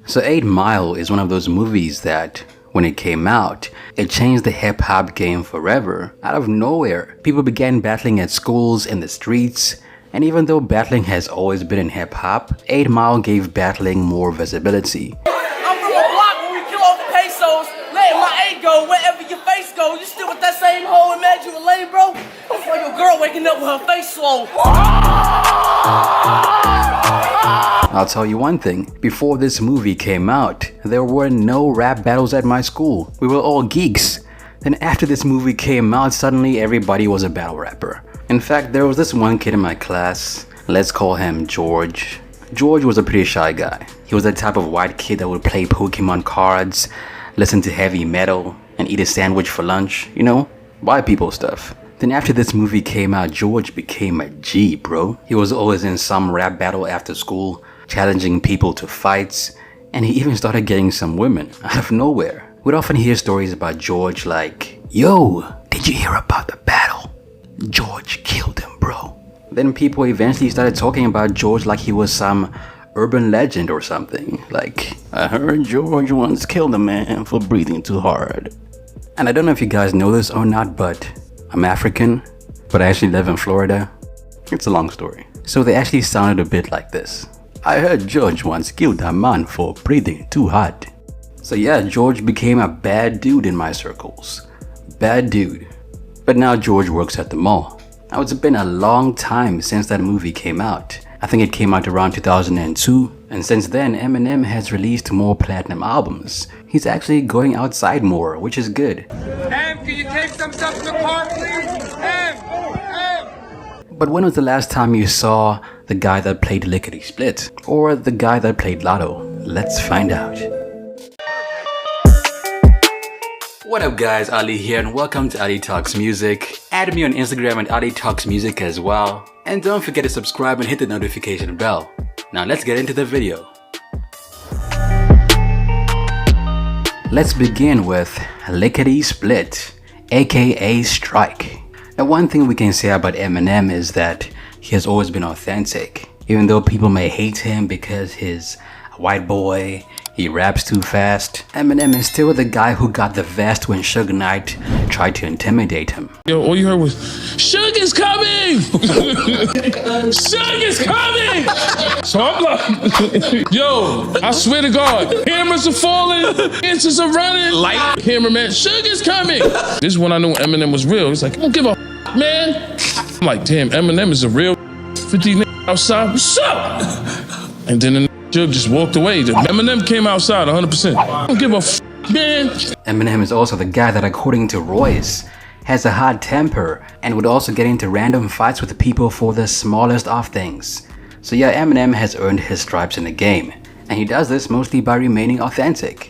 So 8 Mile is one of those movies that, when it came out, it changed the hip-hop game forever. Out of nowhere, people began battling at schools, in the streets, and even though battling has always been in hip-hop, 8 Mile gave battling more visibility. I'm from a block where we kill all the pesos, letting my A go wherever your face go. You still with that same hoe, imagine you a lame, bro? Looks like a girl waking up with her face swole. I'll tell you one thing, before this movie came out, there were no rap battles at my school. We were all geeks. Then after this movie came out, suddenly everybody was a battle rapper. In fact, there was this one kid in my class, let's call him George. George was a pretty shy guy. He was the type of white kid that would play Pokemon cards, listen to heavy metal, and eat a sandwich for lunch, you know, white people stuff. Then after this movie came out, George became a G, bro. He was always in some rap battle after school, challenging people to fights, and he even started getting some women out of nowhere. We'd often hear stories about George like, "Yo, did you hear about the battle? George killed him, bro." Then people eventually started talking about George like he was some urban legend or something. Like, "I heard George once killed a man for breathing too hard." And I don't know if you guys know this or not, but I'm African, but I actually live in Florida. It's a long story. So they actually sounded a bit like this. "I heard George once killed a man for breathing too hard." So yeah, George became a bad dude in my circles. Bad dude. But now George works at the mall. Now it's been a long time since that movie came out. I think it came out around 2002. And since then, Eminem has released more platinum albums. He's actually going outside more, which is good. Em, can you take some stuff to the car, please? Em! But when was the last time you saw the guy that played Lyckety Split? Or the guy that played Lotto? Let's find out. What up guys, Ali here and welcome to Ali Talks Music. Add me on Instagram at Ali Talks Music as well. And don't forget to subscribe and hit the notification bell. Now let's get into the video. Let's begin with Lyckety Split, aka Strike. Now one thing we can say about Eminem is that he has always been authentic. Even though people may hate him because he's a white boy, he raps too fast, Eminem is still the guy who got the vest when Suge Knight tried to intimidate him. Yo, all you heard was, "Suge is coming! Suge is coming!" So I'm like, yo, I swear to God, cameras are falling, inches are running, light cameraman, Suge is coming! This is when I knew Eminem was real. He's like, "I don't give a man." I'm like, damn, Eminem is a real 50 outside, what's up? And then the Suge just walked away. The Eminem came outside 100%. I don't give a man. Eminem is also the guy that, according to Royce, has a hot temper and would also get into random fights with people for the smallest of things. So yeah, Eminem has earned his stripes in the game, and he does this mostly by remaining authentic.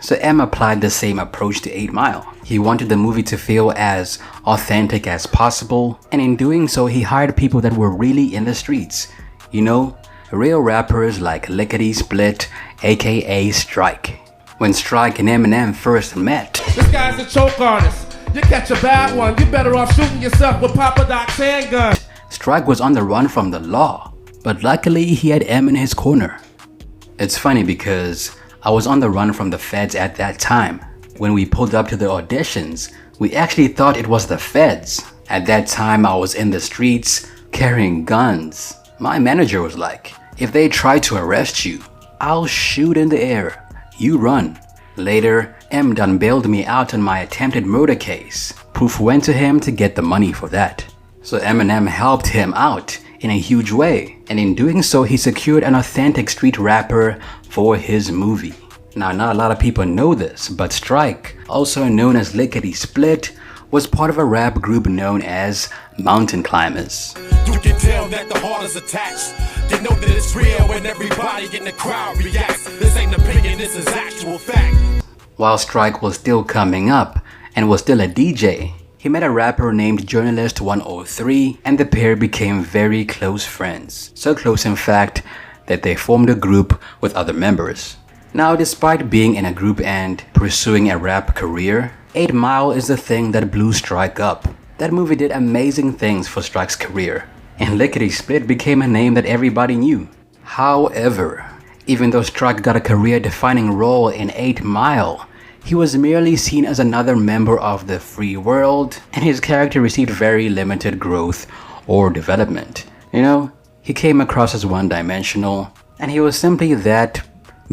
So M applied the same approach to 8 Mile. He wanted the movie to feel as authentic as possible, and in doing so he hired people that were really in the streets. You know, real rappers like Lyckety Split, aka Strike. When Strike and Eminem first met, "This guy's a choke artist. You catch a bad one, you better off shooting yourself with Papa Doc's handgun." Strike was on the run from the law, but luckily he had M in his corner. It's funny because I was on the run from the feds at that time. When we pulled up to the auditions, we actually thought it was the feds. At that time I was in the streets carrying guns. My manager was like, "If they try to arrest you, I'll shoot in the air. You run." Later, M done bailed me out on my attempted murder case. Proof went to him to get the money for that. So Eminem helped him out in a huge way, and in doing so he secured an authentic street rapper for his movie. Now not a lot of people know this, but Strike, also known as Lyckety Split, was part of a rap group known as Mountain Climbers. You can tell that the heart is attached. You know that it's real when everybody in the crowd reacts. This ain't opinion, this is actual fact. While Strike was still coming up and was still a DJ, he met a rapper named Journalist 103 and the pair became very close friends. So close in fact that they formed a group with other members. Now despite being in a group and pursuing a rap career, 8 Mile is the thing that blew Strike up. That movie did amazing things for Strike's career, and Lyckety Split became a name that everybody knew. However, Even though Strike got a career-defining role in 8 Mile, he was merely seen as another member of the free world, and his character received very limited growth or development. You know, he came across as one-dimensional, and he was simply that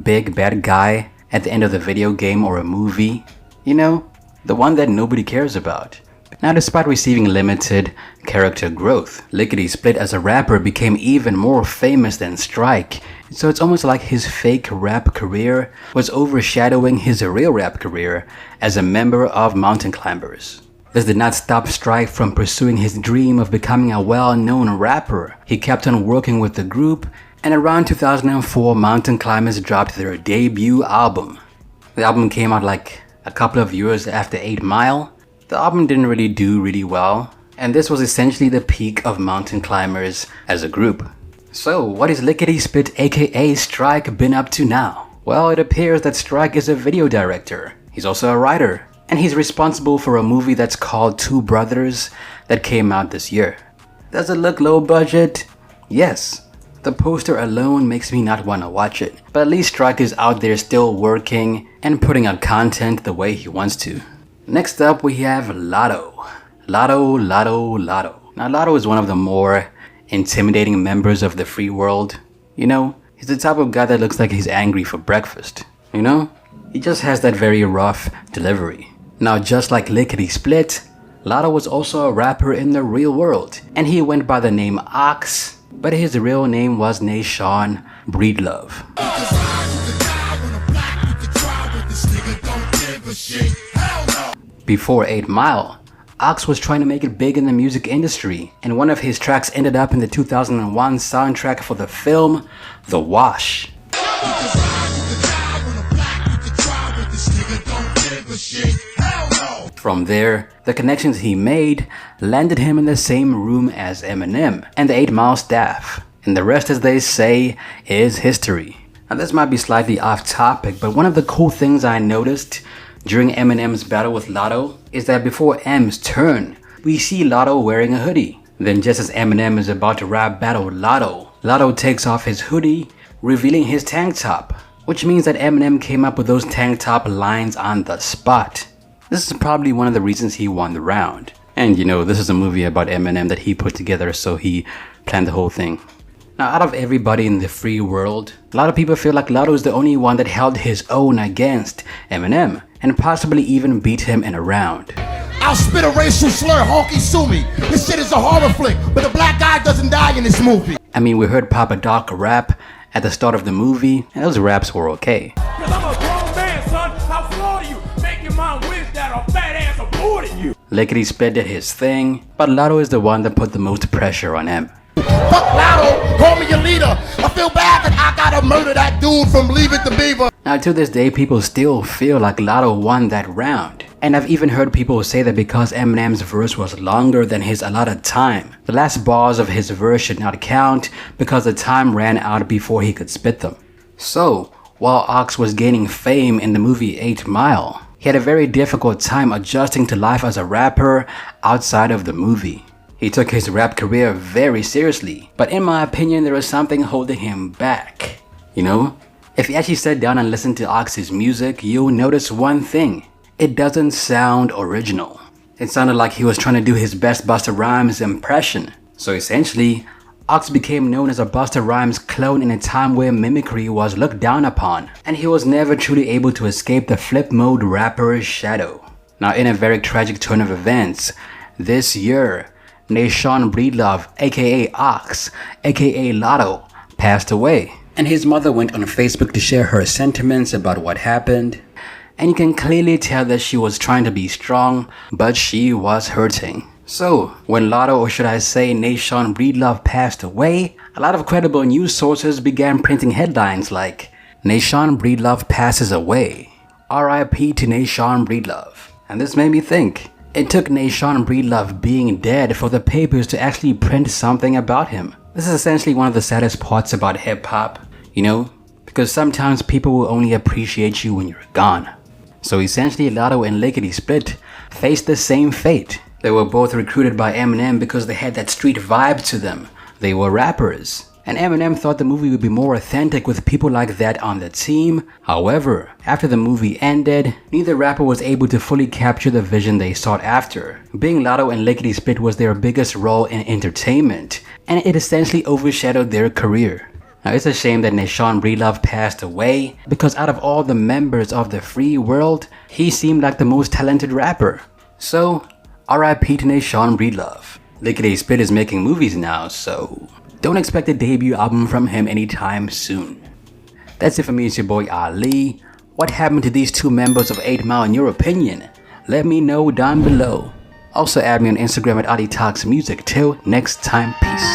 big bad guy at the end of the video game or a movie. You know, the one that nobody cares about. Now, despite receiving limited character growth, Lyckety Split as a rapper became even more famous than Strike, so it's almost like his fake rap career was overshadowing his real rap career as a member of Mountain Climbers. This did not stop Strike from pursuing his dream of becoming a well-known rapper. He kept on working with the group, and around 2004, Mountain Climbers dropped their debut album. The album came out like a couple of years after 8 Mile. The album didn't really do really well, and this was essentially the peak of Mountain Climbers as a group. So, what is Lyckety Split aka Strike been up to now? Well, it appears that Strike is a video director. He's also a writer, and he's responsible for a movie that's called Two Brothers that came out this year. Does it look low budget? Yes. The poster alone makes me not want to watch it, but at least Strike is out there still working and putting out content the way he wants to. Next up, we have Lotto. Lotto. Now, Lotto is one of the more intimidating members of the free world. You know, he's the type of guy that looks like he's angry for breakfast. You know, he just has that very rough delivery. Now, just like Lyckety Split, Lotto was also a rapper in the real world, and he went by the name Ox, but his real name was Nashawn Breedlove. Before 8 Mile, Ox was trying to make it big in the music industry, and one of his tracks ended up in the 2001 soundtrack for the film The Wash. From there, the connections he made landed him in the same room as Eminem and the 8 Mile staff, and the rest, as they say, is history. Now, this might be slightly off topic, but one of the cool things I noticed during Eminem's battle with Lotto is that before M's turn, we see Lotto wearing a hoodie. Then just as Eminem is about to rap battle with Lotto, Lotto takes off his hoodie, revealing his tank top, which means that Eminem came up with those tank top lines on the spot. This is probably one of the reasons he won the round. And you know, this is a movie about Eminem that he put together, so he planned the whole thing. Now, out of everybody in the free world, a lot of people feel like Lotto is the only one that held his own against Eminem, and possibly even beat him in a round. I'll spit a racial slur, honky sue me. This shit is a horror flick, but the black guy doesn't die in this movie. I mean, we heard Papa Doc rap at the start of the movie, and those raps were okay. Cause I'm a grown man, son. How flawed are you? Making my wish that a fat ass aborted you. Lyckety Split did his thing, but Lotto is the one that put the most pressure on him. Fuck Lotto, call me your leader. I feel bad that I gotta murder that dude from Leave It to Beaver. Now, to this day, people still feel like Lotto won that round. And I've even heard people say that because Eminem's verse was longer than his allotted time, the last bars of his verse should not count because the time ran out before he could spit them. So, while Ox was gaining fame in the movie 8 Mile, he had a very difficult time adjusting to life as a rapper outside of the movie. He took his rap career very seriously, but in my opinion, there was something holding him back. You know, if you actually sit down and listen to Ox's music, you'll notice one thing. It doesn't sound original. It sounded like he was trying to do his best Busta Rhymes impression. So essentially, Ox became known as a Busta Rhymes clone in a time where mimicry was looked down upon, and he was never truly able to escape the flip mode rapper's shadow. Now, in a very tragic turn of events, this year, Nashawn Breedlove, aka Ox, aka Lotto, passed away. And his mother went on Facebook to share her sentiments about what happened. And you can clearly tell that she was trying to be strong, but she was hurting. So, when Lotto, or should I say Nashawn Breedlove, passed away, a lot of credible news sources began printing headlines like, Nashawn Breedlove passes away. R.I.P. to Nashawn Breedlove. And this made me think. It took Nashawn Breedlove being dead for the papers to actually print something about him. This is essentially one of the saddest parts about hip-hop, you know? Because sometimes people will only appreciate you when you're gone. So essentially, Lotto and Lyckety Split faced the same fate. They were both recruited by Eminem because they had that street vibe to them. They were rappers. and Eminem thought the movie would be more authentic with people like that on the team. However, after the movie ended, neither rapper was able to fully capture the vision they sought after. Being Lotto and Lyckety Split was their biggest role in entertainment, and it essentially overshadowed their career. Now it's a shame that Nashawn Breedlove passed away, because out of all the members of the free world, he seemed like the most talented rapper. So, RIP to Nashawn Breedlove. Lyckety Split is making movies now, so don't expect a debut album from him anytime soon. That's it for me, it's your boy Ali. What happened to these two members of 8 Mile in your opinion? Let me know down below. Also add me on Instagram at Ali Talks Music. Till next time, peace.